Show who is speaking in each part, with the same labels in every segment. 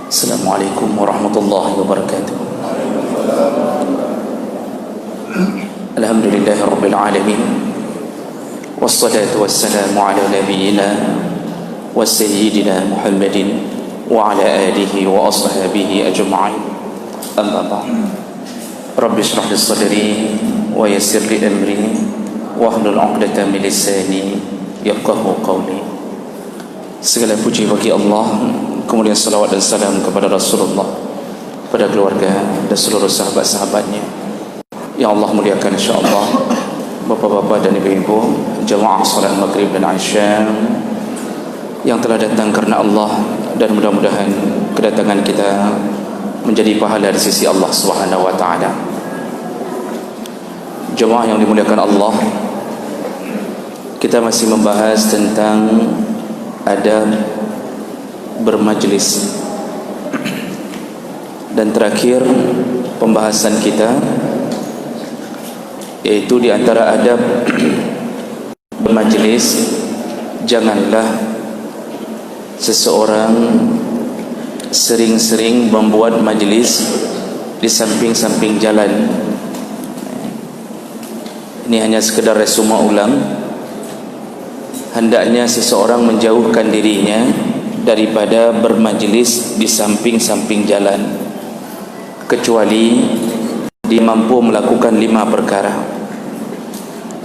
Speaker 1: Assalamualaikum warahmatullahi wabarakatuh. Alhamdulillahi rabbil alamin. Wassalatu wassalamu ala nabiyyina wa sayyidina Muhammadin wa ala alihi wa ashabihi ajma'in. Amma ba'd. Rabbi shrah li sadri wa yassir li amri wahlul 'uqdatam min lisani yafqahu qawli. Segala puji bagi Allah, kemudian salawat dan salam kepada Rasulullah, pada keluarga dan seluruh sahabat-sahabatnya yang Allah muliakan insyaAllah. Bapak-bapak dan ibu-ibu, jamaah salat maghrib dan isya yang telah datang karena Allah, dan mudah-mudahan kedatangan kita menjadi pahala di sisi Allah Subhanahu wa taala. Jamaah yang dimuliakan Allah, kita masih membahas tentang adab bermajlis, dan terakhir pembahasan kita yaitu di antara adab bermajlis, janganlah seseorang sering-sering membuat majlis di samping-samping jalan. Ini hanya sekedar resume ulang. Hendaknya seseorang menjauhkan dirinya daripada bermajlis di samping-samping jalan, kecuali dia mampu melakukan 5 perkara.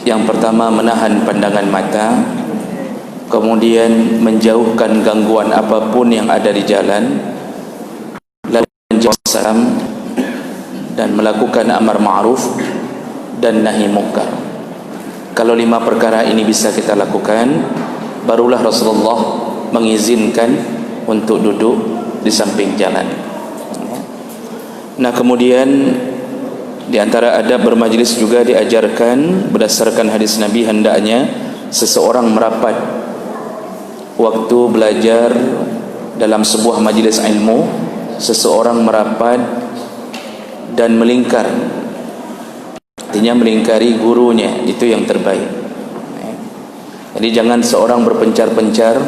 Speaker 1: Yang pertama, menahan pandangan mata, kemudian menjauhkan gangguan apapun yang ada di jalan, lalu menjawab salam, dan melakukan amar ma'ruf dan nahi munkar. Kalau 5 perkara ini bisa kita lakukan, barulah Rasulullah mengizinkan untuk duduk di samping jalan. Nah, kemudian di antara adab bermajlis juga diajarkan berdasarkan hadis Nabi, hendaknya seseorang merapat waktu belajar dalam sebuah majlis ilmu. Seseorang merapat dan melingkar, artinya melingkari gurunya, itu yang terbaik. Jadi jangan seorang berpencar-pencar.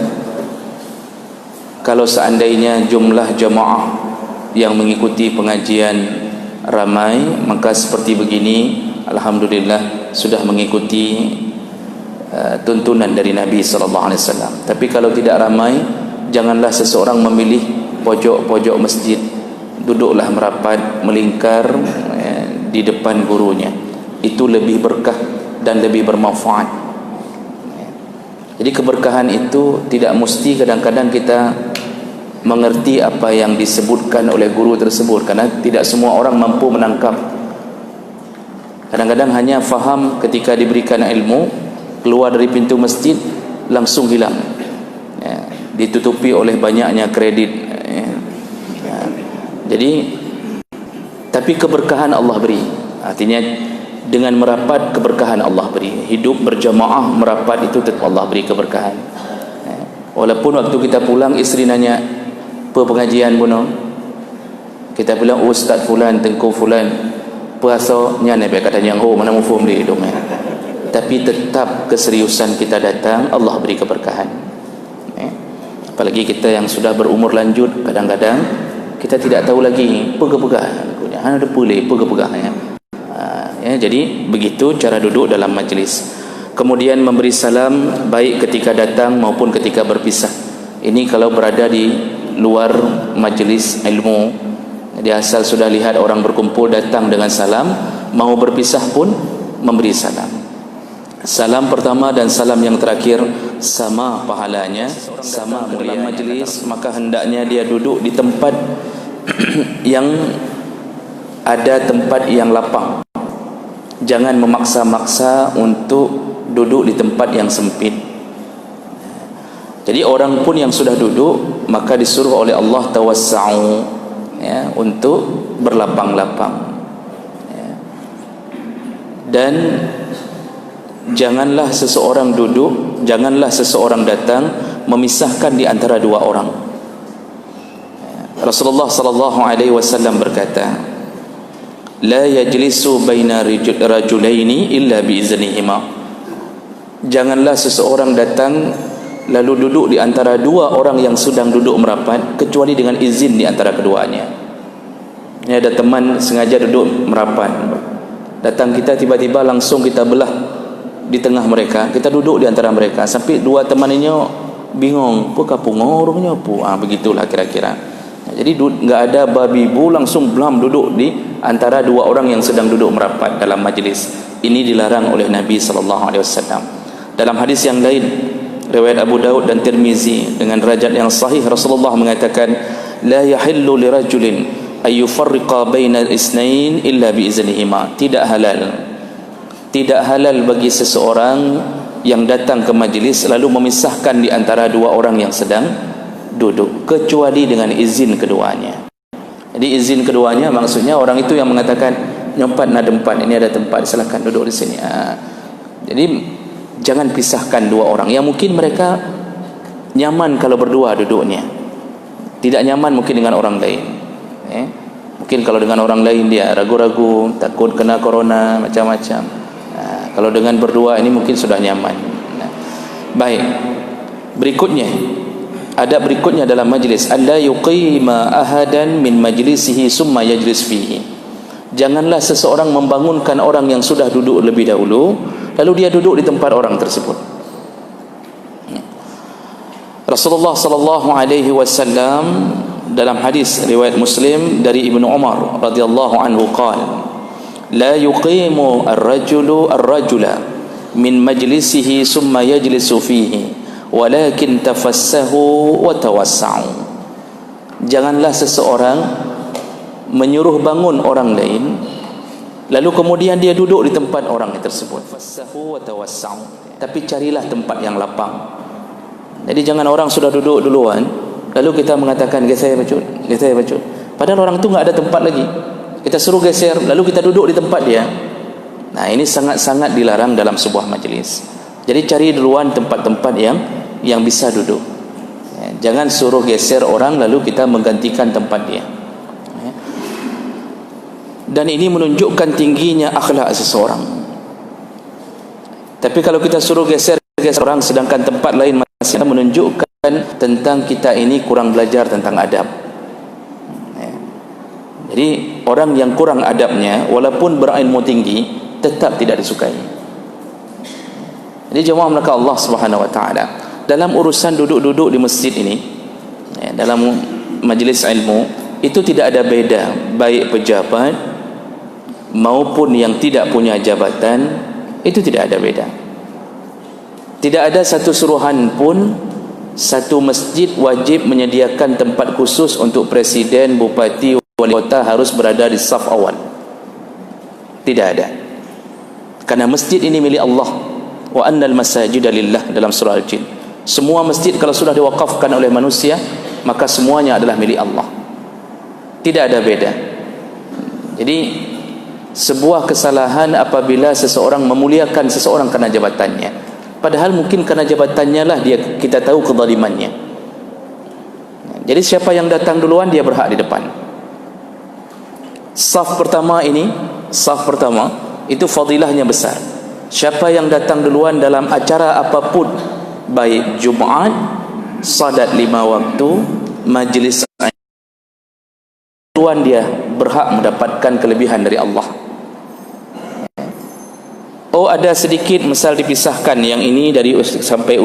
Speaker 1: Kalau seandainya jumlah jamaah yang mengikuti pengajian ramai, maka seperti begini alhamdulillah sudah mengikuti tuntunan dari Nabi SAW. Tapi kalau tidak ramai, janganlah seseorang memilih pojok-pojok masjid, duduklah merapat, melingkar di depan gurunya. Itu lebih berkah dan lebih bermanfaat. Jadi keberkahan itu tidak mesti kadang-kadang kita mengerti apa yang disebutkan oleh guru tersebut, karena tidak semua orang mampu menangkap. Kadang-kadang hanya faham ketika diberikan ilmu, keluar dari pintu masjid langsung hilang, ditutupi oleh banyaknya kredit. Jadi tapi keberkahan Allah beri, artinya dengan merapat keberkahan Allah beri. Hidup berjamaah merapat itu tetap Allah beri keberkahan. Walaupun waktu kita pulang isteri nanya, apa pengajian buno? Kita bilang ustaz fulan, tengku fulan, puasanya nabi katanya ho mana mufhum di hidung. Tapi tetap keseriusan kita datang, Allah beri keberkahan. Apalagi kita yang sudah berumur lanjut, kadang-kadang kita tidak tahu lagi pegah-pegah. Hanya ada boleh pegah-pegahnya. Jadi begitu cara duduk dalam majlis. Kemudian memberi salam baik ketika datang maupun ketika berpisah. Ini kalau berada di luar majlis ilmu. Jadi asal sudah lihat orang berkumpul, datang dengan salam, mau berpisah pun memberi salam. Salam pertama dan salam yang terakhir sama pahalanya, sama mulia majlis. Maka hendaknya dia duduk di tempat yang ada tempat yang lapang. Jangan memaksa-maksa untuk duduk di tempat yang sempit. Jadi orang pun yang sudah duduk, maka disuruh oleh Allah tawassa'u, untuk berlapang-lapang. Dan janganlah seseorang duduk, janganlah seseorang datang memisahkan di antara 2 orang. Rasulullah sallallahu alaihi wasallam berkata, la yajlisu baina rajulaini illa biiznihima. Janganlah seseorang datang lalu duduk di antara dua orang yang sedang duduk merapat kecuali dengan izin di antara keduanya. Ini ada teman sengaja duduk merapat, datang kita tiba-tiba langsung kita belah di tengah mereka, kita duduk di antara mereka sampai dua teman ini bingung, apa kapung orangnya apa, begitulah kira-kira. Jadi enggak ada babi bu, langsung belam duduk di antara dua orang yang sedang duduk merapat dalam majlis. Ini dilarang oleh Nabi SAW. Dalam hadis yang lain riwayat Abu Daud dan Tirmizi dengan derajat yang sahih, Rasulullah mengatakan, la yahillu lirajulin ay yufarriqa bainal isnain illa biiznihima. Tidak halal bagi seseorang yang datang ke majlis lalu memisahkan di antara dua orang yang sedang duduk kecuali dengan izin keduanya. Jadi izin keduanya maksudnya orang itu yang mengatakan, nyempat nak tempat ini, ada tempat, silakan duduk di sini. Jadi jangan pisahkan dua orang yang mungkin mereka nyaman kalau berdua duduknya, tidak nyaman mungkin dengan orang lain. Mungkin kalau dengan orang lain dia ragu-ragu, takut kena corona, macam-macam. Kalau dengan berdua ini mungkin sudah nyaman. Baik, berikutnya adab berikutnya dalam majlis, alla yuqima ahadan min majlisihi summa yajlis fihi. Janganlah seseorang membangunkan orang yang sudah duduk lebih dahulu lalu dia duduk di tempat orang tersebut. Rasulullah sallallahu alaihi wasallam dalam hadis riwayat Muslim dari Ibnu Umar radhiyallahu anhu qala, la yuqimu ar-rajula min majlisihi summa yajlisu fihi walakin tafassahu wa tawassa'u. Janganlah seseorang menyuruh bangun orang lain lalu kemudian dia duduk di tempat orang tersebut. Fassahu wa tawassa'u. Tapi carilah tempat yang lapang. Jadi jangan orang sudah duduk duluan lalu kita mengatakan geser bacut. Padahal orang tu enggak ada tempat lagi. Kita suruh geser lalu kita duduk di tempat dia. Nah, ini sangat-sangat dilarang dalam sebuah majlis. Jadi cari duluan tempat-tempat yang bisa duduk. Jangan suruh geser orang lalu kita menggantikan tempat dia. Dan ini menunjukkan tingginya akhlak seseorang. Tapi kalau kita suruh geser orang sedangkan tempat lain masih, menunjukkan tentang kita ini kurang belajar tentang adab. Jadi orang yang kurang adabnya walaupun berilmu tinggi tetap tidak disukai. Jadi jemaah maka Allah Subhanahu wa taala dalam urusan duduk-duduk di masjid ini, dalam majlis ilmu itu tidak ada beda baik pejabat maupun yang tidak punya jabatan, itu tidak ada beda. Tidak ada satu suruhan pun satu masjid wajib menyediakan tempat khusus untuk presiden, bupati, wali kota harus berada di saf awal. Tidak ada. Karena masjid ini milik Allah. Wa annal masajida lillah dalam surah Al-Jin. Semua masjid kalau sudah diwakafkan oleh manusia, maka semuanya adalah milik Allah. Tidak ada beda. Jadi sebuah kesalahan apabila seseorang memuliakan seseorang karena jabatannya, padahal mungkin karena jabatannya lah kita tahu kezalimannya. Jadi siapa yang datang duluan dia berhak di depan. Saf pertama itu fadilahnya besar. Siapa yang datang duluan dalam acara apapun, baik Jumaat, salat 5 waktu, majlis duluan, dia berhak mendapatkan kelebihan dari Allah. Oh, ada sedikit misal dipisahkan, yang ini dari sampai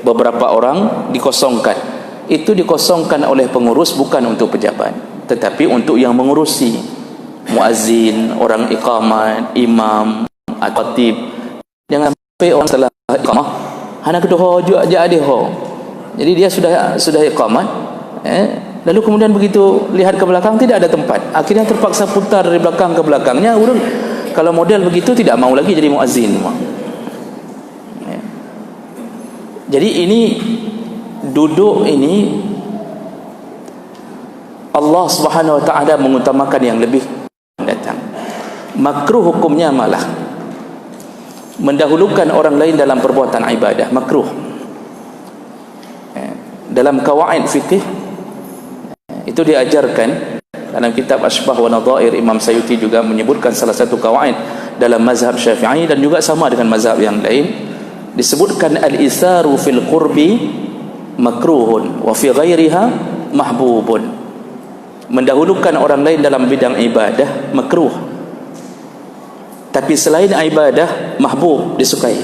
Speaker 1: beberapa orang dikosongkan. Itu dikosongkan oleh pengurus bukan untuk pejabat, tetapi untuk yang mengurusi, muazzin, orang iqamat, imam, khatib. Jangan sampai orang setelah iqamah hana kedoh aja ada ho. Jadi dia sudah iqamat, lalu kemudian begitu lihat ke belakang tidak ada tempat. Akhirnya terpaksa putar dari belakang ke belakangnya. Urang kalau model begitu tidak mau lagi jadi muazzin. Jadi ini duduk ini Allah Subhanahu wa taala mengutamakan yang lebih datang. Makruh hukumnya malah mendahulukan orang lain dalam perbuatan ibadah, makruh. Dalam kawaid fikih itu diajarkan dalam kitab Ashbah wa Nadhair. Imam Sayuti juga menyebutkan salah satu kawaid dalam mazhab Syafi'i dan juga sama dengan mazhab yang lain, disebutkan al-isaru fil qurbi makruhun wa fi ghairiha mahbubun. Mendahulukan orang lain dalam bidang ibadah makruh, tapi selain ibadah mahbub, disukai.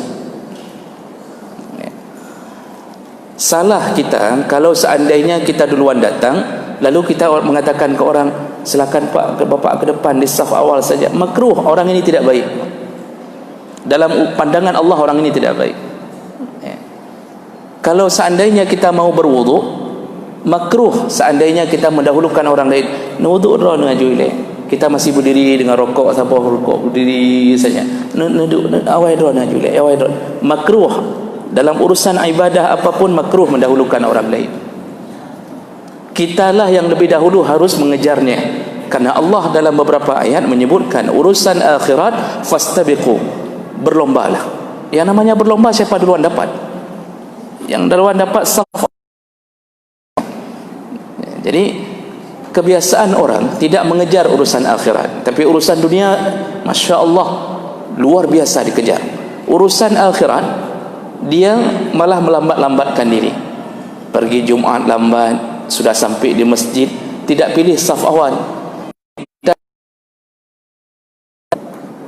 Speaker 1: Salah kita kalau seandainya kita duluan datang lalu kita mengatakan ke orang, silakan Pak, ke Bapak ke depan di saf awal saja. Makruh, orang ini tidak baik. Dalam pandangan Allah orang ini tidak baik. Kalau seandainya kita mau berwudu, makruh seandainya kita mendahulukan orang lain. Wudu dah dengan juile. Kita masih berdiri dengan rokok, siapa rokok berdiri saja. Awai dah dengan juile, awai dah. Makruh dalam urusan ibadah apapun, makruh mendahulukan orang lain. Kitalah yang lebih dahulu harus mengejarnya. Karena Allah dalam beberapa ayat menyebutkan urusan akhirat fastabiqu, berlombalah. Yang namanya berlomba, siapa duluan dapat? Yang duluan dapat saf. Jadi kebiasaan orang tidak mengejar urusan akhirat, tapi urusan dunia, Masya Allah, luar biasa dikejar. Urusan akhirat dia malah melambat-lambatkan diri. Pergi Jumaat lambat, sudah sampai di masjid tidak pilih saf awal.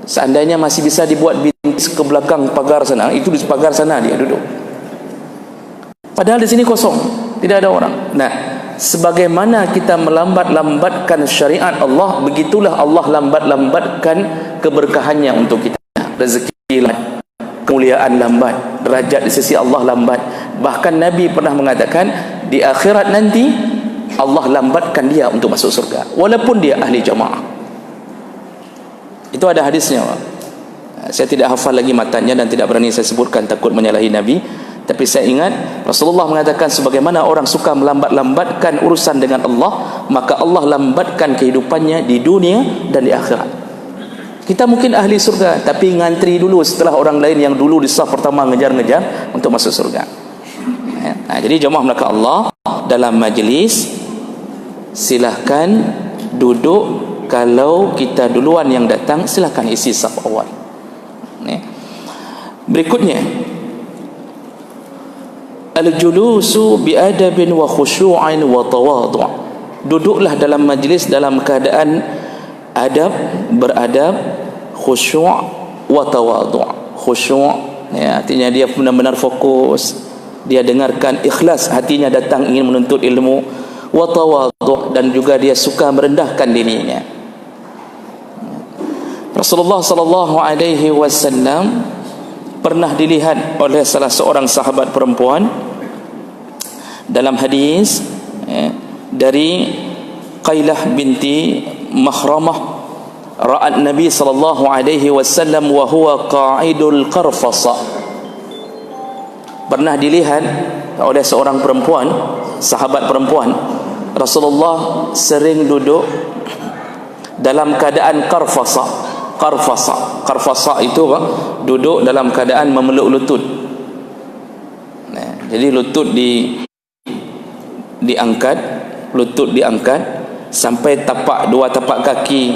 Speaker 1: Seandainya masih bisa dibuat bintis ke belakang pagar sana, itu di pagar sana dia duduk. Padahal di sini kosong, tidak ada orang. Nah, sebagaimana kita melambat-lambatkan syariat Allah, begitulah Allah lambat-lambatkan keberkahannya untuk kita. Rezeki lambat, kemuliaan lambat, derajat di sisi Allah lambat. Bahkan Nabi pernah mengatakan di akhirat nanti Allah lambatkan dia untuk masuk surga walaupun dia ahli jamaah. Itu ada hadisnya. Saya tidak hafal lagi matanya dan tidak berani saya sebutkan, takut menyalahi Nabi. Tapi saya ingat Rasulullah mengatakan sebagaimana orang suka melambat-lambatkan urusan dengan Allah, maka Allah lambatkan kehidupannya di dunia dan di akhirat. Kita mungkin ahli surga, tapi ngantri dulu setelah orang lain yang dulu di saf pertama ngejar-ngejar untuk masuk surga. Nah, jadi jemaah melakukan Allah dalam majlis, silahkan duduk. Kalau kita duluan yang datang, silahkan isi saf awal. Berikutnya, al-julusu bi'adabin wa khusyu'in wa tawadhu'. Duduklah dalam majlis dalam keadaan adab, beradab, khusyuk wa tawadhu'. Khusyuk, ya, artinya dia benar-benar fokus, dia dengarkan, ikhlas hatinya datang ingin menuntut ilmu. Wa tawadhu', dan juga dia suka merendahkan dirinya. Rasulullah sallallahu alaihi wasallam pernah dilihat oleh salah seorang sahabat perempuan dalam hadis dari Qailah binti Makhramah, ra'at Nabi sallallahu alaihi wasallam wa huwa qa'idul qarfasa. Pernah dilihat oleh seorang perempuan, sahabat perempuan, Rasulullah sering duduk dalam keadaan qarfasa. Qarfasa itu apa? Duduk dalam keadaan memeluk lutut. Nah, jadi lutut diangkat, lutut diangkat sampai dua tapak kaki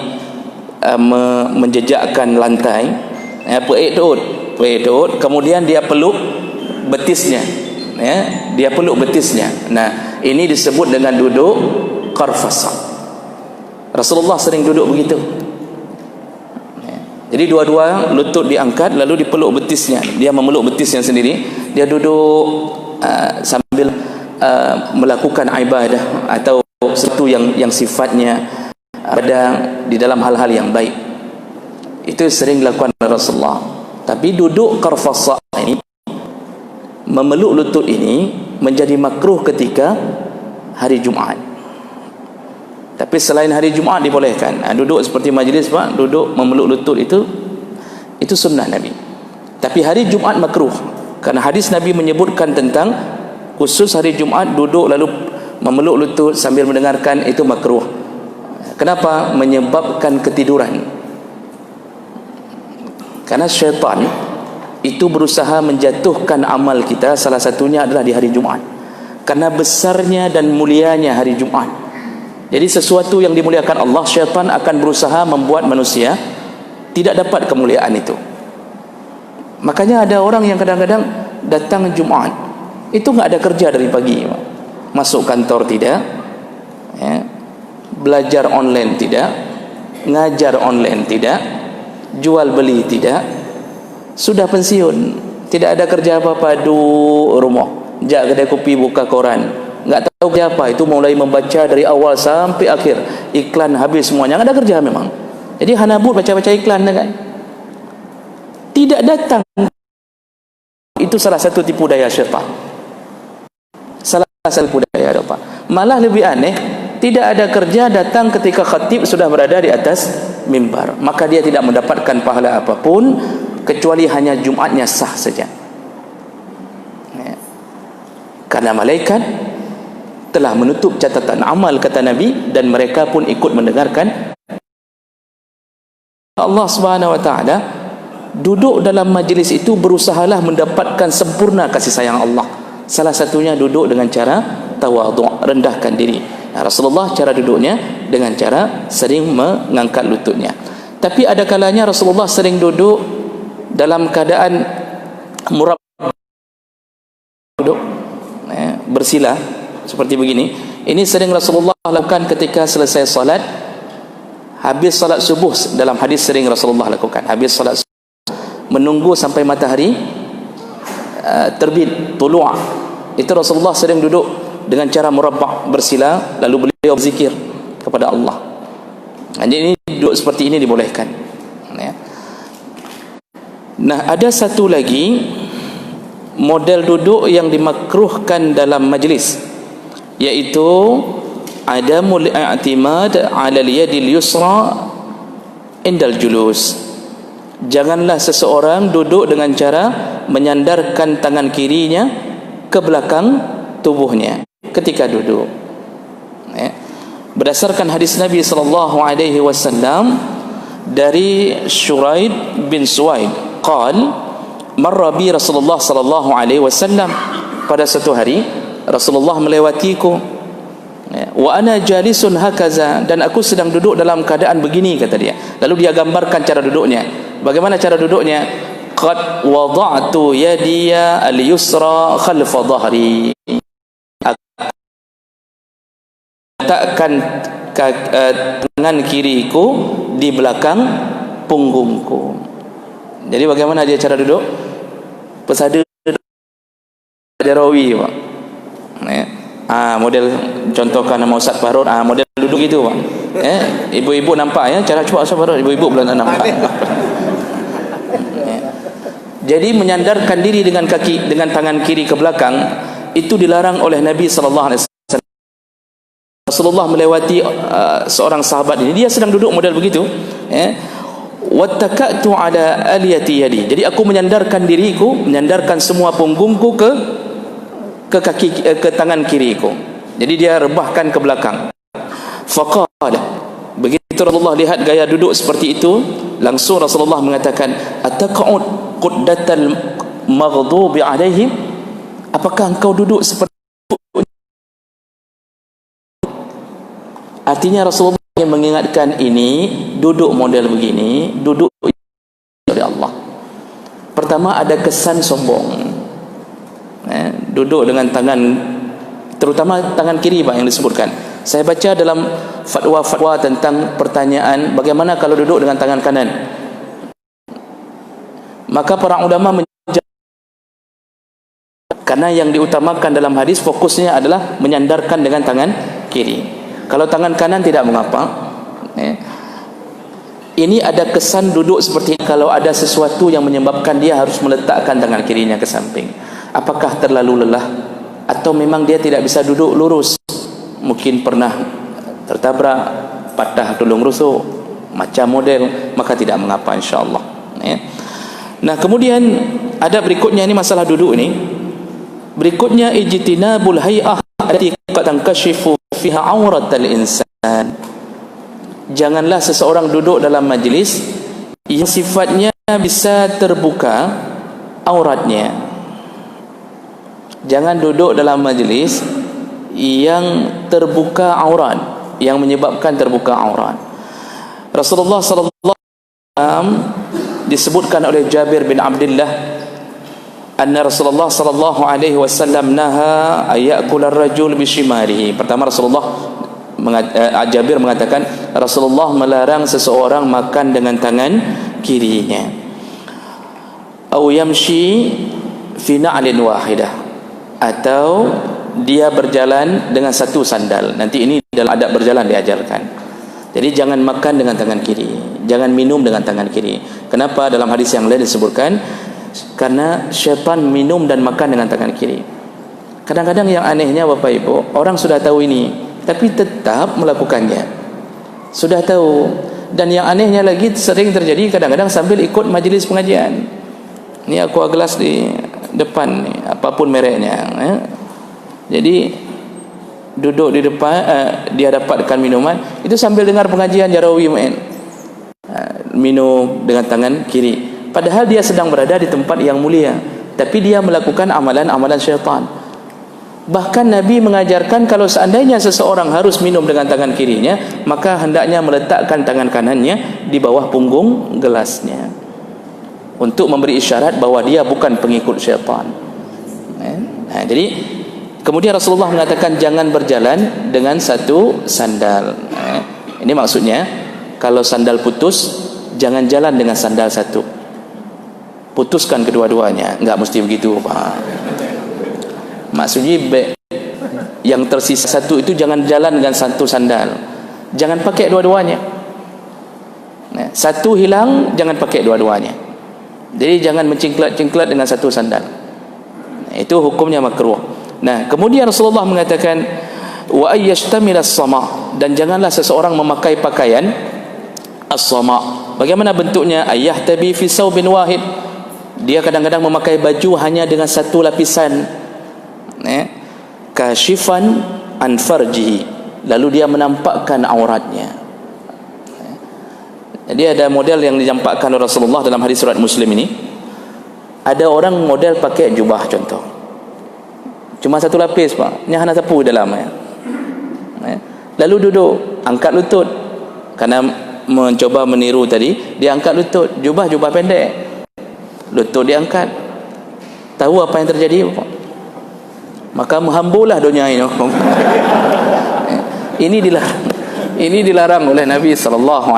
Speaker 1: menjejakkan lantai. Peik kemudian dia peluk betisnya. Ya, dia peluk betisnya. Nah, ini disebut dengan duduk qarfasa. Rasulullah sering duduk begitu. Jadi dua-dua lutut diangkat lalu dipeluk betisnya. Dia memeluk betisnya sendiri. Dia duduk sambil melakukan ibadah atau sesuatu yang sifatnya ada di dalam hal-hal yang baik. Itu sering dilakukan oleh Rasulullah. Tapi duduk qarfasa ini, memeluk lutut ini, menjadi makruh ketika hari Jumaat. Tapi selain hari Jumaat dibolehkan. Duduk seperti majlis, Pak, duduk memeluk lutut itu sunnah Nabi. Tapi hari Jumaat makruh. Karena hadis Nabi menyebutkan tentang khusus hari Jumaat duduk lalu memeluk lutut sambil mendengarkan, itu makruh. Kenapa? Menyebabkan ketiduran. Karena syaitan itu berusaha menjatuhkan amal kita, salah satunya adalah di hari Jumaat. Karena besarnya dan mulianya hari Jumaat. Jadi sesuatu yang dimuliakan Allah, syaitan akan berusaha membuat manusia tidak dapat kemuliaan itu. Makanya ada orang yang kadang-kadang datang Jumaat Itu enggak ada kerja dari pagi, Pak. Masuk kantor tidak, ya. Belajar online tidak, ngajar online tidak, jual beli tidak, sudah pensiun, tidak ada kerja apa-apa, duduk rumah, jak kedai kopi, buka koran, enggak tahu kerja apa, itu mulai membaca dari awal sampai akhir, iklan habis semuanya, enggak ada kerja memang. Jadi hanabut baca-baca iklan kan, tidak datang. Itu salah satu tipu daya syaitan, salah satu tipu daya syaitan. Malah lebih aneh, tidak ada kerja, datang ketika khatib sudah berada di atas mimbar, maka dia tidak mendapatkan pahala apapun kecuali hanya Jumatnya sah saja, ya. Karena malaikat telah menutup catatan amal, kata Nabi, dan mereka pun ikut mendengarkan. Allah Subhanahu wa taala duduk dalam majlis itu, berusahalah mendapatkan sempurna kasih sayang Allah. Salah satunya duduk dengan cara tawadhu', rendahkan diri. Nah, Rasulullah cara duduknya dengan cara sering mengangkat lututnya. Tapi ada kalanya Rasulullah sering duduk dalam keadaan murabbah, duduk bersila seperti begini. Ini sering Rasulullah lakukan ketika selesai salat, habis salat subuh. Dalam hadis sering Rasulullah lakukan habis salat subuh, menunggu sampai matahari terbit, tulu'a. Itu Rasulullah sering duduk dengan cara murabbah, bersila, lalu beliau berzikir kepada Allah. Jadi ini duduk seperti ini dibolehkan, ya. Nah, ada satu lagi model duduk yang dimakruhkan dalam majlis, yaitu adamul i'timad 'ala al-yadil yusra indal julus. Janganlah seseorang duduk dengan cara menyandarkan tangan kirinya ke belakang tubuhnya ketika duduk, ya. Berdasarkan hadis Nabi sallallahu alaihi wasallam dari Shuraid bin Suwaid, qal marra bi Rasulullah sallallahu alaihi wasallam, pada satu hari Rasulullah melewatiku, ya, wa ana jalisun hakaza, dan aku sedang duduk dalam keadaan begini, kata dia. Lalu dia gambarkan cara duduknya. Bagaimana cara duduknya? Qad wada'tu yadiya al-yusra khalfa dhahri, letakkan tangan kiriku di belakang punggungku. Jadi bagaimana dia cara duduk? Pesada Jarawi, Pak, ya. Model contohkan nama Ustaz Fahrul, model duduk gitu, Pak. Ibu-ibu nampak, ya, cara cuba Ustaz Fahrul, ibu-ibu belum nampak. Ya. Jadi menyandarkan diri dengan kaki, dengan tangan kiri ke belakang, itu dilarang oleh Nabi sallallahu alaihi wasallam. Rasulullah melewati seorang sahabat ini, dia sedang duduk model begitu, ya. Wattaka'tu ala aliyati yadi, jadi aku menyandarkan diriku, menyandarkan semua punggungku ke kaki, ke tangan kiriku. Jadi dia rebahkan ke belakang. Faqala, begitu Rasulullah lihat gaya duduk seperti itu, langsung Rasulullah mengatakan, ataqa'ud quddatal maghdubi alaihim, apakah engkau duduk seperti itu? Artinya Rasulullah yang mengingatkan, ini duduk model begini, duduk oleh Allah. Pertama, ada kesan sombong, duduk dengan tangan, terutama tangan kiri, Pak, yang disebutkan. Saya baca dalam fatwa-fatwa tentang pertanyaan bagaimana kalau duduk dengan tangan kanan, maka para ulama karena yang diutamakan dalam hadis fokusnya adalah menyandarkan dengan tangan kiri. Kalau tangan kanan tidak mengapa, ya. Ini ada kesan duduk seperti ini. Kalau ada sesuatu yang menyebabkan dia harus meletakkan tangan kirinya ke samping, apakah terlalu lelah atau memang dia tidak bisa duduk lurus, mungkin pernah tertabrak, patah tulang rusuk, macam model, maka tidak mengapa, insyaAllah, ya. Nah, kemudian ada berikutnya, ini masalah duduk ini. Berikutnya, ijtinabul hay'ah allati qad tankashifu fiha auratal insan. Janganlah seseorang duduk dalam majlis yang sifatnya bisa terbuka auratnya. Jangan duduk dalam majlis yang terbuka aurat, yang menyebabkan terbuka aurat. Rasulullah sallallahu alaihi wasallam disebutkan oleh Jabir bin Abdullah anna Rasulullah sallallahu alaihi wasallam naha ayakul ar-rajul bishimalihi. Pertama Rasulullah Jabir mengatakan Rasulullah melarang seseorang makan dengan tangan kirinya. Au yamshi fi na'lin wahidah, atau dia berjalan dengan satu sandal. Nanti ini dalam adab berjalan diajarkan. Jadi jangan makan dengan tangan kiri, jangan minum dengan tangan kiri. Kenapa? Dalam hadis yang lain disebutkan karena syaitan minum dan makan dengan tangan kiri. Kadang-kadang yang anehnya Bapak Ibu, orang sudah tahu ini tapi tetap melakukannya. Sudah tahu. Dan yang anehnya lagi sering terjadi kadang-kadang sambil ikut majlis pengajian. Ni aqua gelas di depan ni, apapun mereknya. Jadi duduk di depan, dia dapatkan minuman itu sambil dengar pengajian Jarawi minum dengan tangan kiri. Padahal dia sedang berada di tempat yang mulia, tapi dia melakukan amalan-amalan syaitan. Bahkan Nabi mengajarkan kalau seandainya seseorang harus minum dengan tangan kirinya, maka hendaknya meletakkan tangan kanannya di bawah punggung gelasnya untuk memberi isyarat bahawa dia bukan pengikut syaitan. Jadi kemudian Rasulullah mengatakan jangan berjalan dengan satu sandal. Ini maksudnya kalau sandal putus, jangan jalan dengan sandal satu. Putuskan kedua-duanya. Enggak mesti begitu, Pak. Maksudnya yang tersisa satu itu jangan jalan dengan satu sandal. Jangan pakai dua-duanya. Satu hilang, jangan pakai dua-duanya. Jadi jangan mencingklat-cingklat dengan satu sandal. Itu hukumnya makruh. Nah, kemudian Rasulullah mengatakan wa ayyashtamil as-sama', dan janganlah seseorang memakai pakaian as-sama'. Bagaimana bentuknya? Ayyahtabi fi saubin wahid. Dia kadang-kadang memakai baju hanya dengan satu lapisan, kashifan an farjihi, lalu dia menampakkan auratnya. Jadi ada model yang dinampakkan oleh Rasulullah dalam hadis surat Muslim ini. Ada orang model pakai jubah contoh, cuma satu lapis, Pak, ni hana sapu dalam. Lalu duduk, angkat lutut, karena mencoba meniru tadi, dia angkat lutut, jubah pendek, lutut diangkat. Tahu apa yang terjadi? Maka menghambulah dunia ini. Ini dilarang oleh Nabi SAW.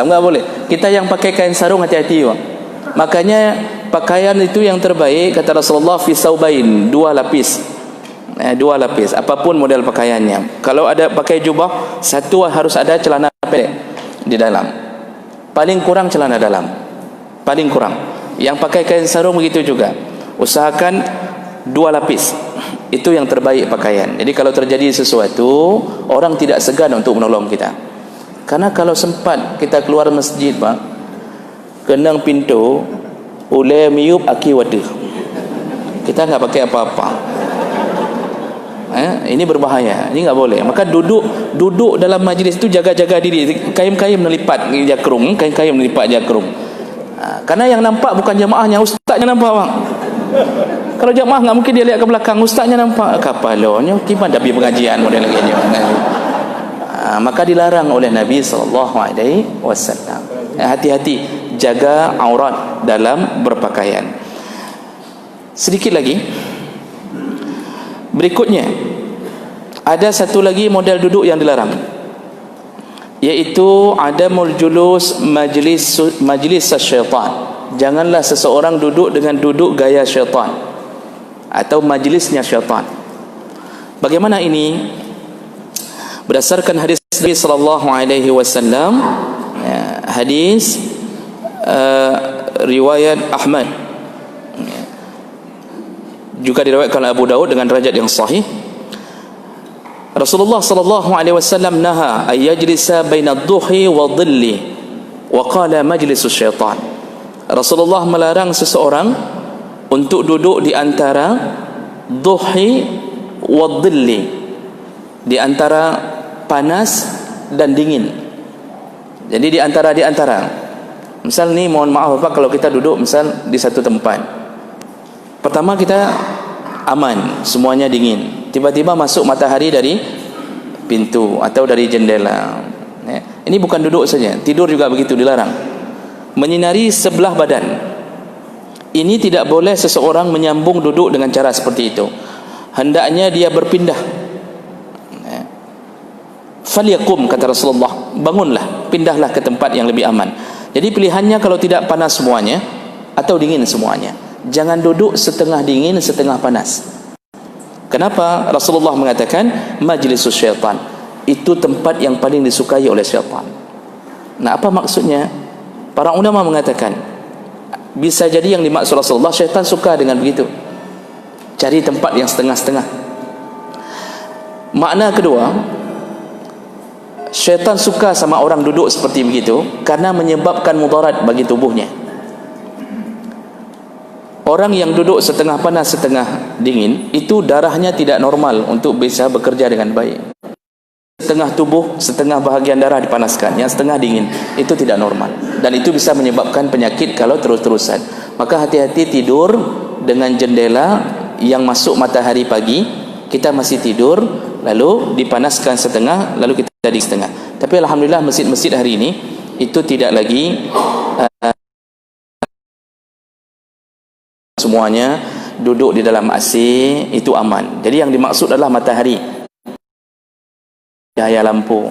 Speaker 1: Enggak boleh. Kita yang pakai kain sarung hati-hati, Pak. Makanya pakaian itu yang terbaik kata Rasulullah fi saubain, dua lapis. Dua lapis, apapun model pakaiannya. Kalau ada pakai jubah, satu harus ada celana pendek di dalam. Paling kurang celana dalam. Paling kurang. Yang pakai kain sarung begitu juga. Usahakan dua lapis. Itu yang terbaik pakaian. Jadi kalau terjadi sesuatu, orang tidak segan untuk menolong kita. Karena kalau sempat kita keluar masjid, Pak, kenang pintu, ulai miup aki wadah, kita enggak pakai apa-apa. Ini berbahaya. Ini enggak boleh. Maka duduk dalam majlis itu jaga-jaga diri. Kain-kain melipat jakrung, kain-kain melipat jakrung. Karena yang nampak bukan jemaahnya, ustaznya nampak, Bang. Kalau jemaah enggak mungkin dia lihat ke belakang, ustaznya nampak. Kapalnya gimana tapi pengajian model begini. Maka dilarang oleh Nabi SAW. Hati-hati jaga aurat dalam berpakaian. Sedikit lagi, berikutnya ada satu lagi model duduk yang dilarang, yaitu adamul julus majlis syaitan. Janganlah seseorang duduk dengan duduk gaya syaitan atau majlisnya syaitan. Bagaimana ini? Berdasarkan hadis Nabi sallallahu alaihi wasallam, hadis riwayat Ahmad, juga diriwayatkan oleh Abu Daud dengan derajat yang sahih. Rasulullah sallallahu alaihi wasallam naha ay yajlisa baina ad-duhi wa dhilli wa qala majlisus syaitan. Rasulullah melarang seseorang untuk duduk di antara duhi wa dhilli, di antara panas dan dingin. Jadi di antara misal ni, mohon maaf Bapak, kalau kita duduk misal di satu tempat, pertama kita aman, semuanya dingin, tiba-tiba masuk matahari dari pintu atau dari jendela. Ini bukan duduk saja, tidur juga begitu dilarang. Menyinari sebelah badan. Ini tidak boleh seseorang menyambung duduk dengan cara seperti itu. Hendaknya dia berpindah. Falyakum, kata Rasulullah, bangunlah, pindahlah ke tempat yang lebih aman. Jadi pilihannya kalau tidak panas semuanya atau dingin semuanya. Jangan duduk setengah dingin setengah panas. Kenapa? Rasulullah mengatakan majlisus syaitan, itu tempat yang paling disukai oleh syaitan. Nah, apa maksudnya? Para ulama mengatakan bisa jadi yang dimaksud Rasulullah, syaitan suka dengan begitu, cari tempat yang setengah-setengah. Makna kedua, syaitan suka sama orang duduk seperti begitu karena menyebabkan mudarat bagi tubuhnya. Orang yang duduk setengah panas setengah dingin, itu darahnya tidak normal untuk bisa bekerja dengan baik. Setengah tubuh, setengah bahagian darah dipanaskan, yang setengah dingin, itu tidak normal, dan itu bisa menyebabkan penyakit kalau terus-terusan. Maka hati-hati tidur dengan jendela yang masuk matahari pagi, kita masih tidur, lalu dipanaskan setengah, lalu kita di setengah. Tapi alhamdulillah masjid-masjid hari ini itu tidak lagi semuanya duduk di dalam AC, itu aman. Jadi yang dimaksud adalah matahari, cahaya lampu,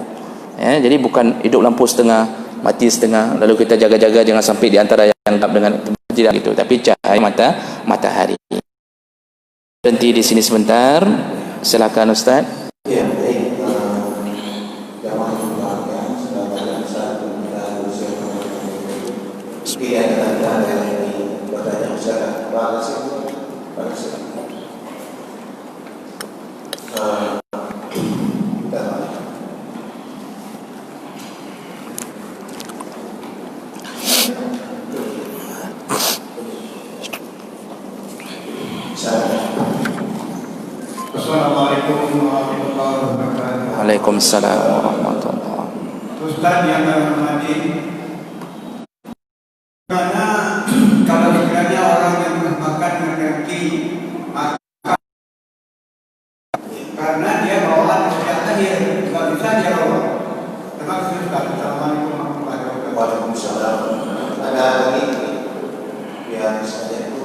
Speaker 1: ya. Jadi bukan hidup lampu setengah, mati setengah, lalu kita jaga-jaga jangan sampai di antara yang gelap dengan tidak gitu. Tapi cahaya matahari. Berhenti di sini sebentar. Silakan Ustaz.
Speaker 2: Ya, baik. Jamaah yang sedang satu bertanya Ustaz, Assalamualaikum warahmatullahi wabarakatuh.
Speaker 1: Waalaikumsalam warahmatullahi wabarakatuh.
Speaker 2: Ustaz yang terhormati, karena kalau sekiranya orang yang makan memiliki maka karena dia bawaan sejak lahir, tidak bisa dia bawa. Terima kasih Ustaz. Assalamualaikum warahmatullahi wabarakatuh. Waalaikumsalam. Ada lagi biar saya itu.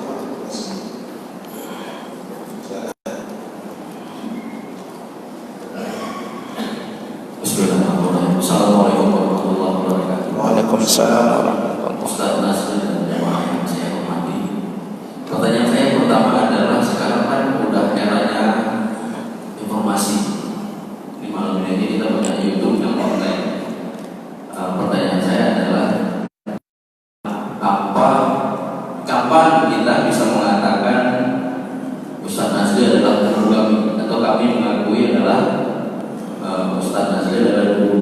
Speaker 3: Assalamualaikum warahmatullahi wabarakatuh.
Speaker 1: Waalaikumsalam warahmatullahi wabarakatuh.
Speaker 3: Ustaz Nasri dan jamaah yang saya hormati, pertanyaan saya pertama adalah, sekarang kan udah eranya informasi, di malam ini kita banyak YouTube yang online. Pertanyaan saya adalah, kapan kita bisa mengatakan Ustaz Nasri adalah guru kami, atau kami mengakui adalah Ustaz Nasri adalah guru,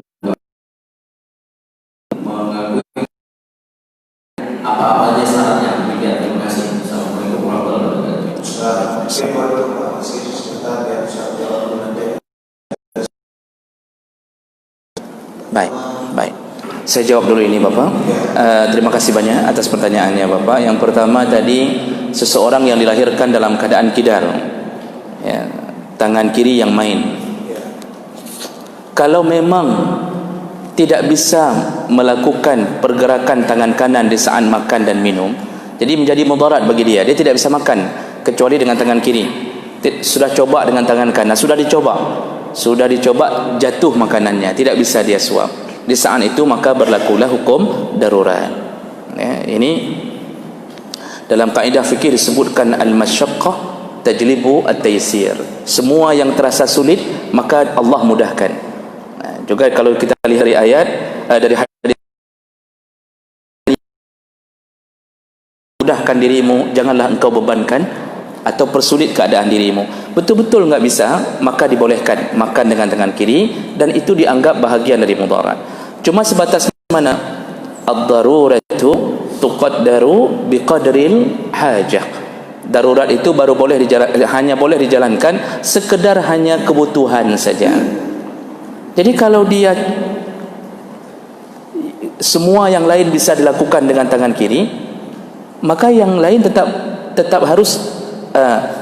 Speaker 3: apa aja syaratnya? Demikian, terima kasih. Assalamualaikum warahmatullahi wabarakatuh.
Speaker 1: Baik. Saya jawab dulu ini Bapak. Terima kasih banyak atas pertanyaannya Bapak. Yang pertama tadi, seseorang yang dilahirkan dalam keadaan kidal, ya, tangan kiri yang main. Kalau memang tidak bisa melakukan pergerakan tangan kanan di saat makan dan minum, jadi menjadi mudarat bagi dia. Dia tidak bisa makan kecuali dengan tangan kiri. Sudah coba dengan tangan kanan, sudah dicoba jatuh makanannya, tidak bisa dia suap. Di saat itu maka berlakulah hukum darurat. Ya, ini dalam kaidah fikih disebutkan al-masyaqqah tajlibu at-taysir. Semua yang terasa sulit maka Allah mudahkan. Juga kalau kita lihat dari ayat dari hadis, mudahkan dirimu, janganlah engkau bebankan atau persulit keadaan dirimu. Betul-betul enggak bisa, maka dibolehkan makan dengan tangan kiri, dan itu dianggap bahagian dari mudarat. Cuma sebatas mana? Ad-daruratu tuqaddaru biqadril hajah. Darurat itu baru boleh hanya boleh dijalankan sekedar hanya kebutuhan saja. Jadi kalau dia semua yang lain bisa dilakukan dengan tangan kiri, maka yang lain tetap harus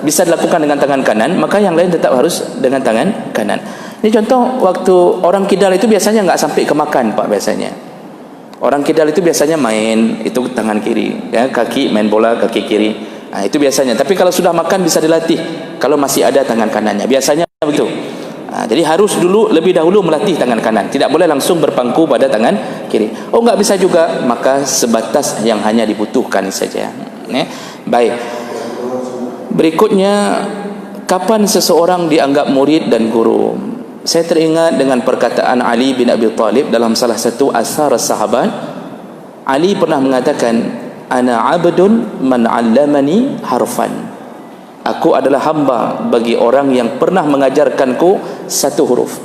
Speaker 1: bisa dilakukan dengan tangan kanan, maka yang lain tetap harus dengan tangan kanan. Ini contoh waktu orang kidal itu biasanya nggak sampai ke makan Pak, biasanya Orang kidal itu biasanya main itu tangan kiri, ya, kaki main bola kaki kiri. Nah, itu biasanya. Tapi kalau sudah makan bisa dilatih. Kalau masih ada tangan kanannya, biasanya begitu. Nah, jadi harus lebih dahulu melatih tangan kanan. Tidak boleh langsung berpangku pada tangan kiri. Oh, enggak bisa juga, maka sebatas yang hanya dibutuhkan saja. Ya. Baik. Berikutnya, kapan seseorang dianggap murid dan guru? Saya teringat dengan perkataan Ali bin Abi Thalib dalam salah satu asar sahabat. Ali pernah mengatakan, ana abdun man 'allamani harfan. Aku adalah hamba bagi orang yang pernah mengajarkanku satu huruf.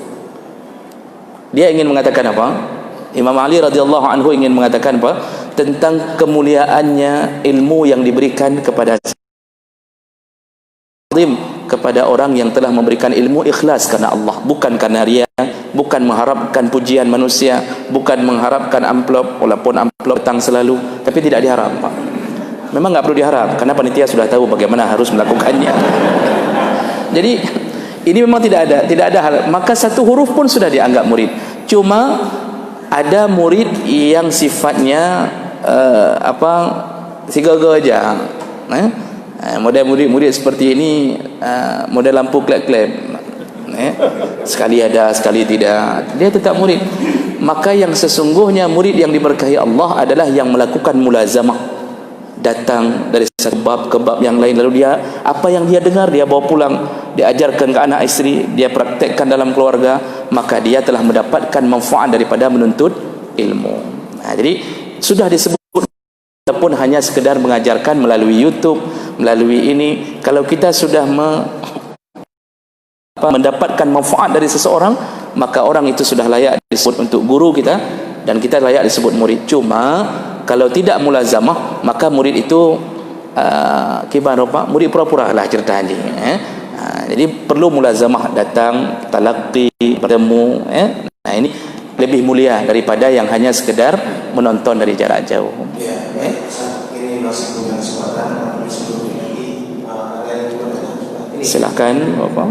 Speaker 1: Dia ingin mengatakan apa? Imam Ali radhiyallahu anhu ingin mengatakan apa? Tentang kemuliaannya ilmu yang diberikan kepada orang yang telah memberikan ilmu ikhlas karena Allah, bukan karena riya, bukan mengharapkan pujian manusia, bukan mengharapkan amplop, walaupun amplop datang selalu, tapi tidak diharap, Pak. Memang enggak perlu diharap karena panitia sudah tahu bagaimana harus melakukannya. Jadi ini memang tidak ada hal, maka satu huruf pun sudah dianggap murid. Cuma ada murid yang sifatnya sigaga aja. Model murid-murid seperti ini, model lampu klep-klep, sekali ada sekali tidak, dia tetap murid. Maka yang sesungguhnya murid yang diberkahi Allah adalah yang melakukan mulazamah, datang dari satu bab ke bab yang lain, lalu dia apa yang dia dengar dia bawa pulang, dia ajarkan ke anak isteri, dia praktekkan dalam keluarga, maka dia telah mendapatkan manfaat daripada menuntut ilmu. Jadi sudah disebut, ataupun hanya sekedar mengajarkan melalui YouTube, melalui ini. Kalau kita sudah mendapatkan manfaat dari seseorang, maka orang itu sudah layak disebut untuk guru kita, dan kita layak disebut murid. Cuma kalau tidak mulazamah, maka murid itu murid pura-pura lah cerita ini. Jadi perlu mulazamah, datang, talaqi, bertemu. Nah, ini lebih mulia daripada yang hanya sekedar menonton dari jarak jauh.
Speaker 2: Ini masih punya kesempatan,
Speaker 1: silakan Bapak.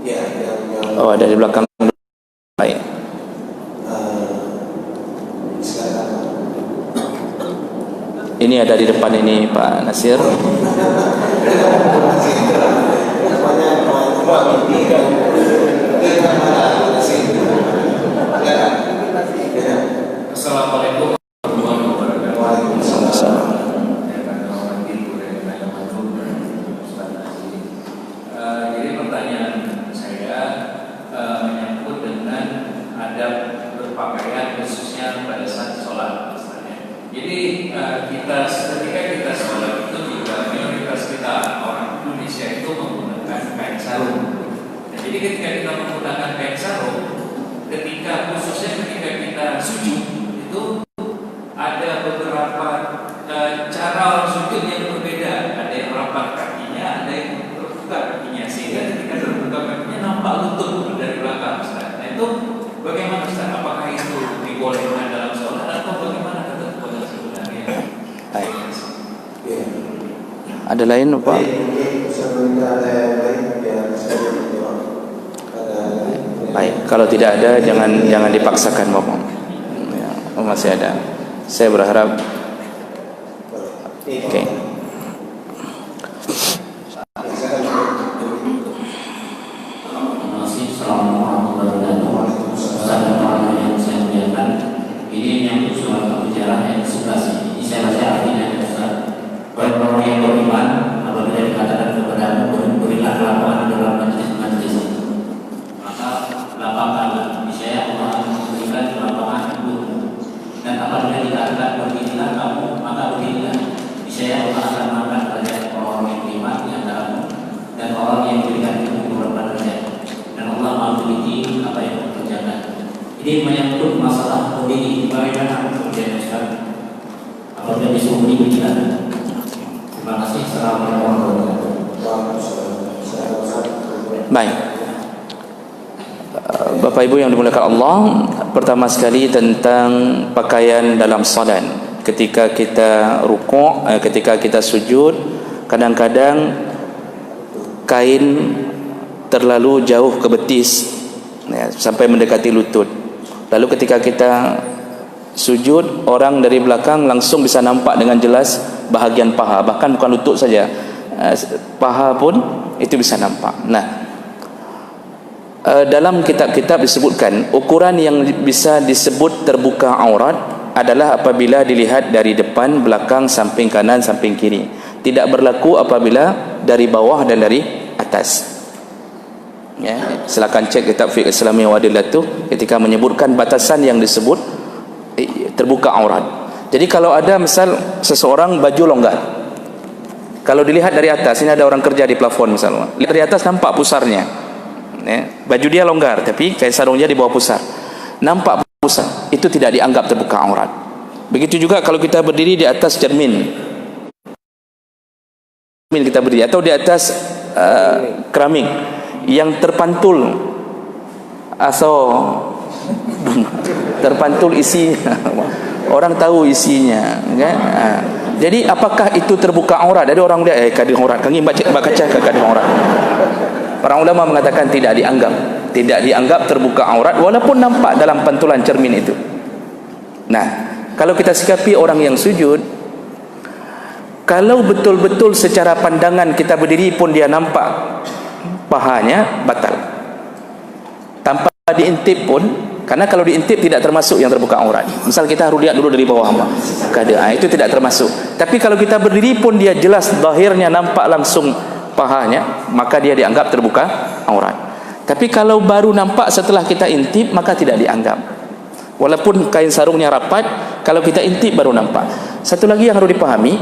Speaker 2: Ya,
Speaker 1: oh, ada di belakang. Baik. Ini ada di depan ini Pak Nasir.
Speaker 3: Assalamualaikum warahmatullahi wabarakatuh.
Speaker 1: Waalaikumsalam.
Speaker 3: Jadi pertanyaan saya menyangkut dengan adab berpakaian khususnya pada saat sholat. Jadi ketika kita sholat itu juga mayoritas kita orang Indonesia itu menggunakan kain sarung. Jadi ketika kita menggunakan kain sarung, khususnya ketika kita sujud itu ada beberapa cara orang sujud yang berbeda. Ada yang rapat kakinya, ada yang terbuka kakinya, sehingga ketika terbuka kakinya nampak lutut dari belakang. Nah itu bagaimana Ustaz? Apakah itu dibolehkan dalam sholat atau bagaimana ketentuan sebenarnya?
Speaker 1: Baik. Ada lain Pak? Baik, kalau tidak ada jangan dipaksakan Bapak. Ya, masih ada. Saya berharap. Oke.
Speaker 3: Ini yang surat Al-Baqarah ayat 11. Ini saya baca artinya Ustaz. Orang yang beriman apabila dikatakan kepadamu berilah lapangan dalam majlis, maka lapangkanlah, niscaya Allah akan memberikan lapangan untukmu. Dan apabila dikatakan berdirilah kamu, maka berdirilah, niscaya Allah akan mengangkat derajat orang yang beriman di antaramu dan orang yang diberikan ilmu beberapa derajat. Dan Allah Maha teliti apa yang dikerjakan. Ini menyangkut masalah berdiri. Bagaimana kemudian Ustaz? Apabila disuruh berdiri tidak? Terima kasih. Assalamualaikum warahmatullahi wabarakatuh.
Speaker 1: Baik. Bapak Ibu yang dimuliakan Allah, pertama sekali tentang pakaian dalam salat. Ketika kita rukuk, ketika kita sujud, kadang-kadang kain terlalu jauh ke betis, sampai mendekati lutut. Lalu ketika kita Sujud, orang dari belakang langsung bisa nampak dengan jelas bahagian paha, bahkan bukan lutut saja, paha pun itu bisa nampak. Nah, dalam kitab-kitab disebutkan ukuran yang bisa disebut terbuka aurat adalah apabila dilihat dari depan, belakang, samping kanan, samping kiri. Tidak berlaku apabila dari bawah dan dari atas. Ya, silakan cek kitab Fiqh Islami wa Adillatuh ketika menyebutkan batasan yang disebut terbuka aurat. Jadi kalau ada misal seseorang baju longgar, kalau dilihat dari atas, ini ada orang kerja di plafon misalnya, lihat dari atas nampak pusarnya, ya, baju dia longgar tapi kain sarungnya di bawah pusar, nampak pusar, itu tidak dianggap terbuka aurat. Begitu juga kalau kita berdiri di atas cermin kita berdiri, atau di atas keramik yang terpantul atau terpantul isinya, orang tahu isinya, kan? Jadi apakah itu terbuka aurat? Ada orang lihat kadang aurat, kami baca kaca ke kadang aurat. Para ulama mengatakan tidak dianggap terbuka aurat walaupun nampak dalam pantulan cermin itu. Nah, kalau kita sikapi orang yang sujud, kalau betul-betul secara pandangan kita berdiri pun dia nampak pahanya, batal. Tanpa diintip pun, karena kalau diintip tidak termasuk yang terbuka aurat. Misal kita harus lihat dulu dari bawah itu tidak termasuk. Tapi kalau kita berdiri pun dia jelas zahirnya nampak langsung pahanya, maka dia dianggap terbuka aurat. Tapi kalau baru nampak setelah kita intip, maka tidak dianggap. Walaupun kain sarungnya rapat, kalau kita intip baru nampak. Satu lagi yang harus dipahami,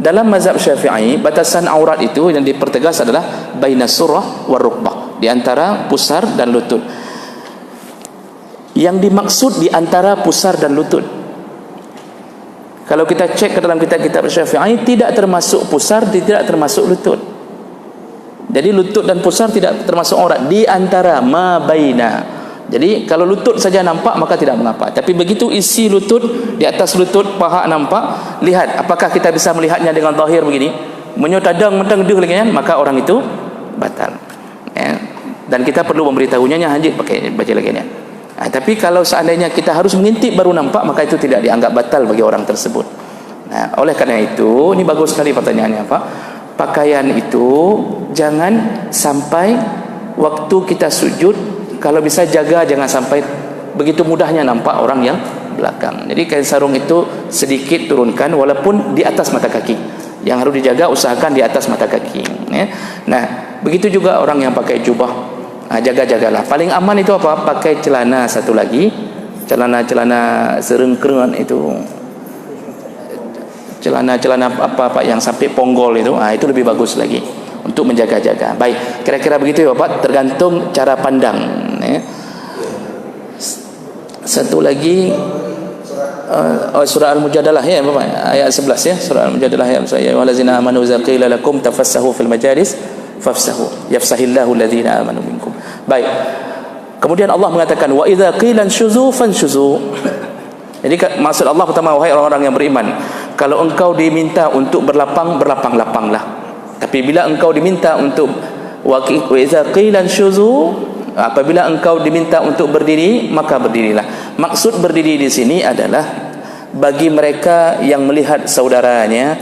Speaker 1: dalam mazhab Syafi'i, batasan aurat itu yang dipertegas adalah bainas surah war rukbah, di antara pusar dan lutut. Yang dimaksud di antara pusar dan lutut, kalau kita cek ke dalam kitab-kitab Syafi'i, tidak termasuk pusar, tidak termasuk lutut. Jadi lutut dan pusar tidak termasuk aurat, di antara ma baina. Jadi kalau lutut saja nampak maka tidak mengapa. Tapi begitu isi lutut, di atas lutut paha nampak, lihat apakah kita bisa melihatnya dengan zahir begini, menyotadang mentang duh lagi, maka orang itu batal. Ya. Dan kita perlu memberitahunya hanya pakai baca lagi ni. Tapi kalau seandainya kita harus mengintip baru nampak, maka itu tidak dianggap batal bagi orang tersebut. Nah, oleh karena itu, ini bagus sekali pertanyaannya, Pak. Pakaian itu jangan sampai waktu kita sujud, kalau bisa jaga jangan sampai begitu mudahnya nampak orang yang belakang. Jadi kain sarung itu sedikit turunkan walaupun di atas mata kaki. Yang harus dijaga usahakan di atas mata kaki. Ya. Nah, begitu juga orang yang pakai jubah, jaga-jagalah. Paling aman itu apa? Pakai celana satu lagi, celana serengkrengan itu, celana apa yang sampai ponggol itu, itu lebih bagus lagi untuk menjaga-jaga. Baik, kira-kira begitu ya Pak, tergantung cara pandang. Ya. Satu lagi surah Al-Mujadalah ya Bapak, ayat 11 ya, surah Al-Mujadalah ya. Ya walazina amanu zaqila lakum tafassahu fil majalis fafsahu yafsahillahu alladhina amanu minkum. Baik. Kemudian Allah mengatakan wa idza qila syuzu fanshuzu. Jadi maksud Allah pertama, wahai orang-orang yang beriman, kalau engkau diminta untuk berlapang, berlapang-lapanglah. Tapi bila engkau diminta untuk wa idza qila syuzu, apabila engkau diminta untuk berdiri, maka berdirilah. Maksud berdiri di sini adalah bagi mereka yang melihat saudaranya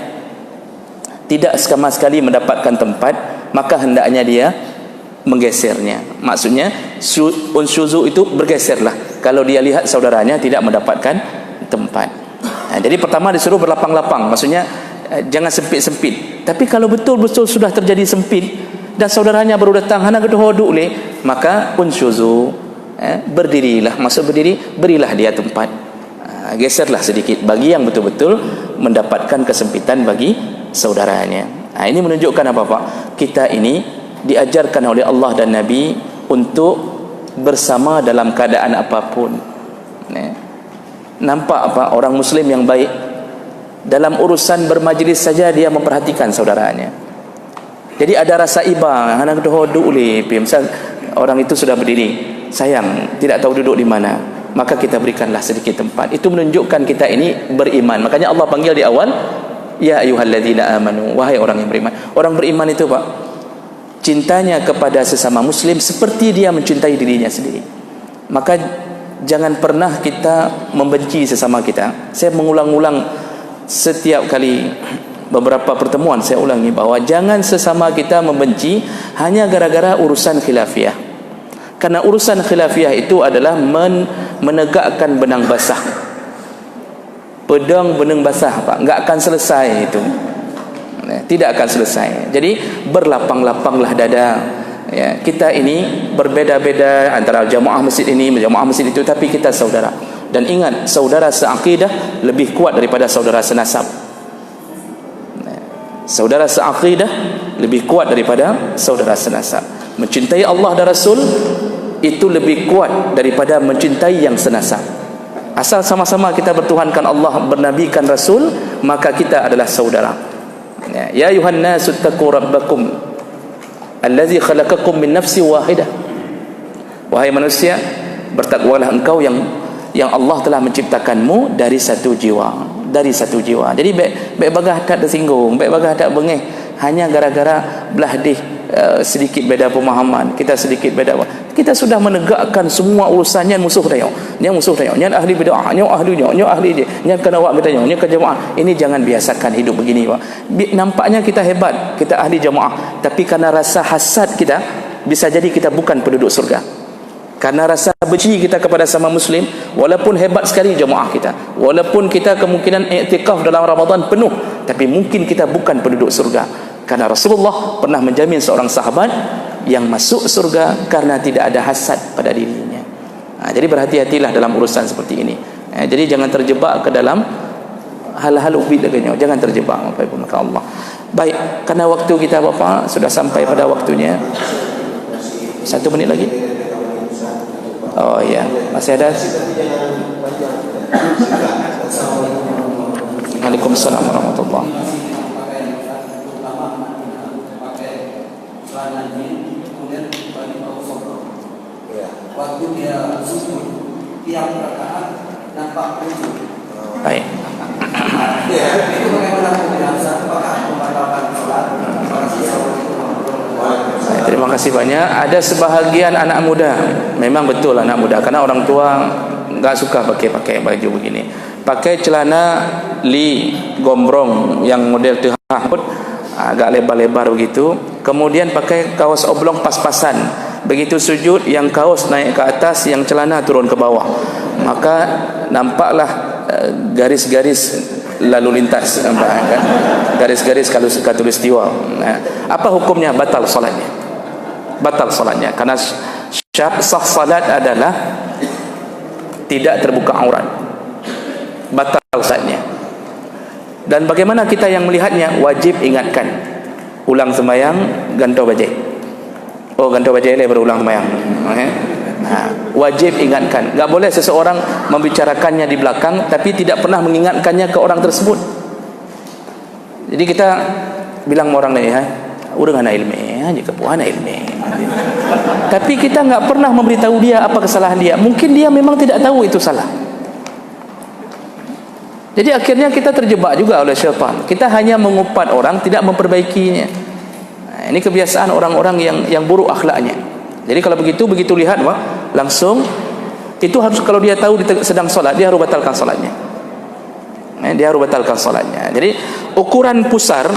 Speaker 1: tidak sama sekali mendapatkan tempat, maka hendaknya dia menggesernya. Maksudnya unsyuzu itu bergeserlah kalau dia lihat saudaranya tidak mendapatkan tempat. Jadi pertama disuruh berlapang-lapang, maksudnya jangan sempit-sempit. Tapi kalau betul-betul sudah terjadi sempit dan saudaranya baru datang hana kedua le, maka unsyuzu, berdirilah. Maksud berdiri, berilah dia tempat, geserlah sedikit bagi yang betul-betul mendapatkan kesempitan bagi saudaranya. Ini menunjukkan apa Pak? Kita ini diajarkan oleh Allah dan Nabi untuk bersama dalam keadaan apapun. Nampak apa? Orang Muslim yang baik dalam urusan bermajlis saja dia memperhatikan saudaranya. Jadi ada rasa iba, anak dohoduk oleh, misal orang itu sudah berdiri, sayang tidak tahu duduk di mana, maka kita berikanlah sedikit tempat. Itu menunjukkan kita ini beriman. Makanya Allah panggil di awal, ya ayyuhalladzina amanu, wahai orang yang beriman. Orang beriman itu Pak, cintanya kepada sesama muslim seperti dia mencintai dirinya sendiri. Maka jangan pernah kita membenci sesama kita. Saya mengulang-ulang setiap kali, beberapa pertemuan saya ulangi bahawa jangan sesama kita membenci hanya gara-gara urusan khilafiyah. Karena urusan khilafiyah itu adalah menegakkan benang basah. Pedang benang basah, Pak, enggak akan selesai itu. Tidak akan selesai. Jadi berlapang-lapanglah dada. Ya, kita ini berbeza-beza antara jamaah masjid ini, jamaah masjid itu, tapi kita saudara. Dan ingat, saudara seakidah lebih kuat daripada saudara senasab. Saudara seakidah lebih kuat daripada saudara senasab. Mencintai Allah dan Rasul itu lebih kuat daripada mencintai yang senasab. Asal sama-sama kita bertuhankan Allah, bernabikan Rasul, maka kita adalah saudara. Ya ayuhan nasu taqu rabbakum allazi khalaqakum min nafsin wahidah. Wahai manusia, bertakwalah engkau yang Allah telah menciptakanmu dari satu jiwa, dari satu jiwa. Jadi baik bagah tak tersinggung, baik bagah tak bengeh hanya gara-gara belah dih sedikit beda pemahaman, kita sedikit beda. Kita sudah menegakkan semua urusannya musuh tayang. Nya musuh tayang, nya ahli bid'ah, nya ahlinya, nya ahli dia, nya kena awak bertanya, nya ke jemaah. Ini jangan biasakan hidup begini, Pak. Nampaknya kita hebat, kita ahli jemaah, tapi karena rasa hasad kita, bisa jadi kita bukan penduduk surga. Karena rasa benci kita kepada sama muslim, walaupun hebat sekali jemaah kita, walaupun kita kemungkinan i'tikaf dalam Ramadan penuh, tapi mungkin kita bukan penduduk surga. Karena Rasulullah pernah menjamin seorang sahabat yang masuk surga karena tidak ada hasad pada dirinya. Jadi berhati-hatilah dalam urusan seperti ini. Jadi jangan terjebak ke dalam hal-hal ubid dengannya. Jangan terjebak, Bapak Ibu, maka Allah. Baik, karena waktu kita Bapak sudah sampai pada waktunya. 1 menit lagi. Oh ya, masih ada. Waalaikumsalam warahmatullahi wabarakatuh.
Speaker 4: Waktu dia sujud, tiap rakaat nampak wujud.
Speaker 1: Baik.
Speaker 4: Itu bagaimana penjelasan? Apakah membatalkan sholat?
Speaker 1: Terima kasih banyak. Ada sebahagian anak muda, memang betul anak muda, karena orang tua enggak suka pakai baju begini. Pakai celana li gombrong yang model tehahud, agak lebar-lebar begitu. Kemudian pakai kaos oblong pas-pasan. Begitu sujud, yang kaos naik ke atas, yang celana turun ke bawah, maka nampaklah garis-garis lalu lintas, kan? Garis-garis khatulistiwa. Apa hukumnya? Batal salatnya. Batal salatnya, karena syarat sah salat adalah tidak terbuka aurat. Batal salatnya. Dan bagaimana kita yang melihatnya? Wajib ingatkan, ulang sembahyang, gantau bajai. Oh, gantau bajai le berulang sembahyang. Wajib ingatkan. Enggak boleh seseorang membicarakannya di belakang tapi tidak pernah mengingatkannya ke orang tersebut. Jadi kita bilang orang lain, udah ngana ilmu aja kepuana ilmu. Tapi kita enggak pernah memberitahu dia apa kesalahan dia. Mungkin dia memang tidak tahu itu salah. Jadi akhirnya kita terjebak juga oleh syaitan. Kita hanya mengupat orang, tidak memperbaikinya. Ini kebiasaan orang-orang yang buruk akhlaknya. Jadi kalau begitu lihat, wah, langsung itu harus, kalau dia tahu dia sedang solat, dia harus batalkan solatnya. Dia harus batalkan solatnya. Jadi ukuran pusar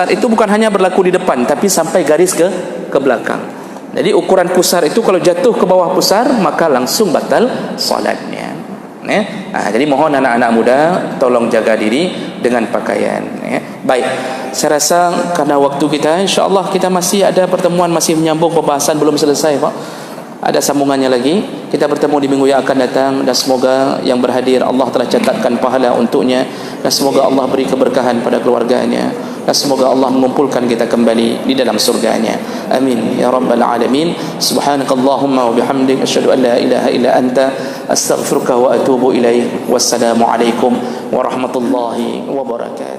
Speaker 1: itu bukan hanya berlaku di depan, tapi sampai garis ke belakang. Jadi ukuran pusar itu kalau jatuh ke bawah pusar, maka langsung batal solatnya. Jadi mohon anak-anak muda tolong jaga diri dengan pakaian. Baik, saya rasa karena waktu kita, insyaAllah kita masih ada pertemuan, masih menyambung pembahasan, belum selesai, Pak. Ada sambungannya lagi. Kita bertemu di minggu yang akan datang, dan semoga yang berhadir Allah telah catatkan pahala untuknya, dan semoga Allah beri keberkahan pada keluarganya, dan semoga Allah mengumpulkan kita kembali di dalam surganya. Amin ya rabbal alamin. Subhanakallahumma wa bihamdik, asyhadu an la ilaha illa anta, astaghfiruka wa atubu ilaik. Wassalamu alaikum warahmatullahi wabarakatuh.